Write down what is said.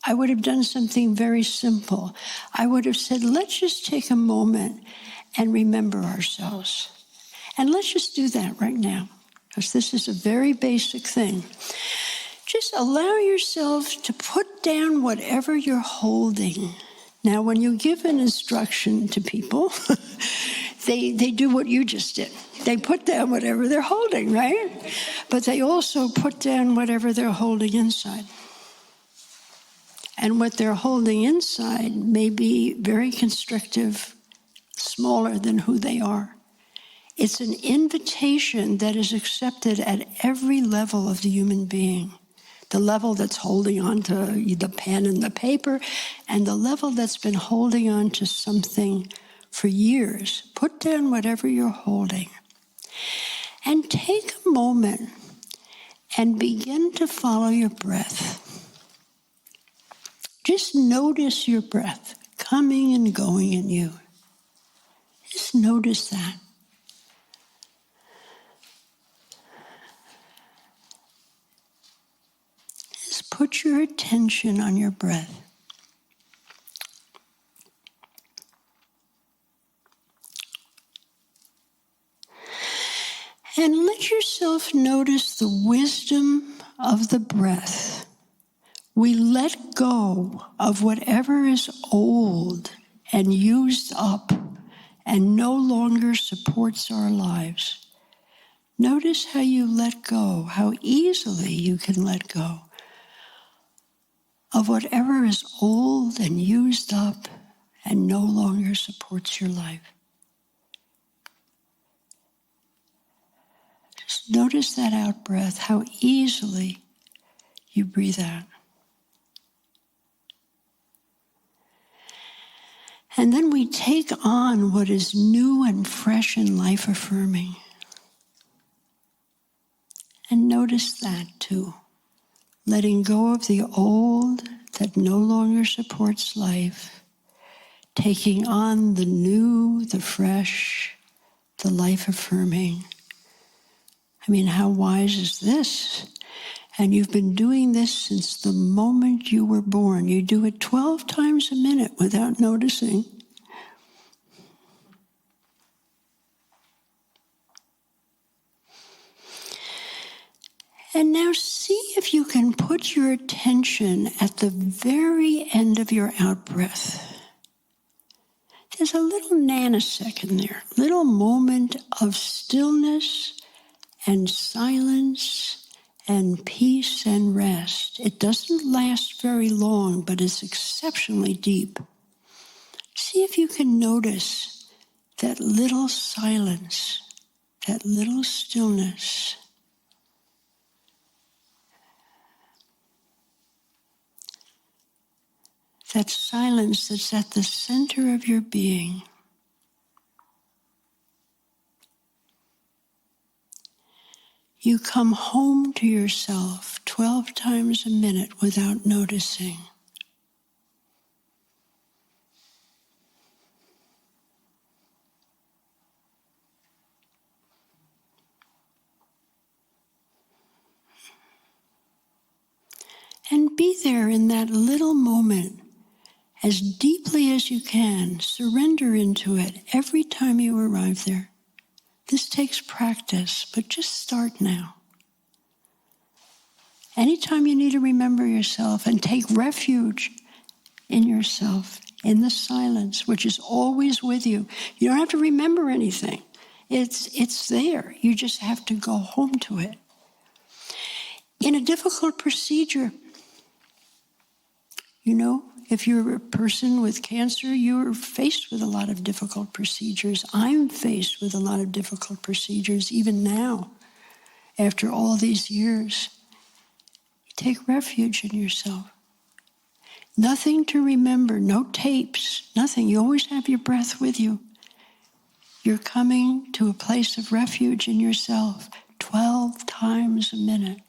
I would have done something very simple. I would have said, let's just take a moment and remember ourselves. And let's just do that right now, because this is a very basic thing. Just allow yourself to put down whatever you're holding. Now, when you give an instruction to people, they do what you just did. They put down whatever they're holding, right? But they also put down whatever they're holding inside. And what they're holding inside may be very constrictive, smaller than who they are. It's an invitation that is accepted at every level of the human being. The level that's holding on to the pen and the paper, and the level that's been holding on to something for years. Put down whatever you're holding. And take a moment and begin to follow your breath. Just notice your breath coming and going in you. Just notice that. Just put your attention on your breath. And let yourself notice the wisdom of the breath. We let go of whatever is old and used up and no longer supports our lives. Notice how you let go, how easily you can let go of whatever is old and used up and no longer supports your life. Just notice that out breath, how easily you breathe out. And then we take on what is new and fresh and life-affirming. And notice that too. Letting go of the old that no longer supports life. Taking on the new, the fresh, the life-affirming. I mean, how wise is this? And you've been doing this since the moment you were born. You do it 12 times a minute without noticing. And now see if you can put your attention at the very end of your out-breath. There's a little nanosecond there, little moment of stillness and silence and peace and rest. It doesn't last very long, but it's exceptionally deep. See if you can notice that little silence, that little stillness. That silence that's at the center of your being. You come home to yourself 12 times a minute without noticing. And be there in that little moment as deeply as you can. Surrender into it every time you arrive there. This takes practice, but just start now. Anytime you need to remember yourself and take refuge in yourself, in the silence, which is always with you. You don't have to remember anything. It's there. You just have to go home to it. In a difficult procedure, if you're a person with cancer, you're faced with a lot of difficult procedures. I'm faced with a lot of difficult procedures, even now, after all these years. Take refuge in yourself. Nothing to remember, no tapes, nothing. You always have your breath with you. You're coming to a place of refuge in yourself 12 times a minute.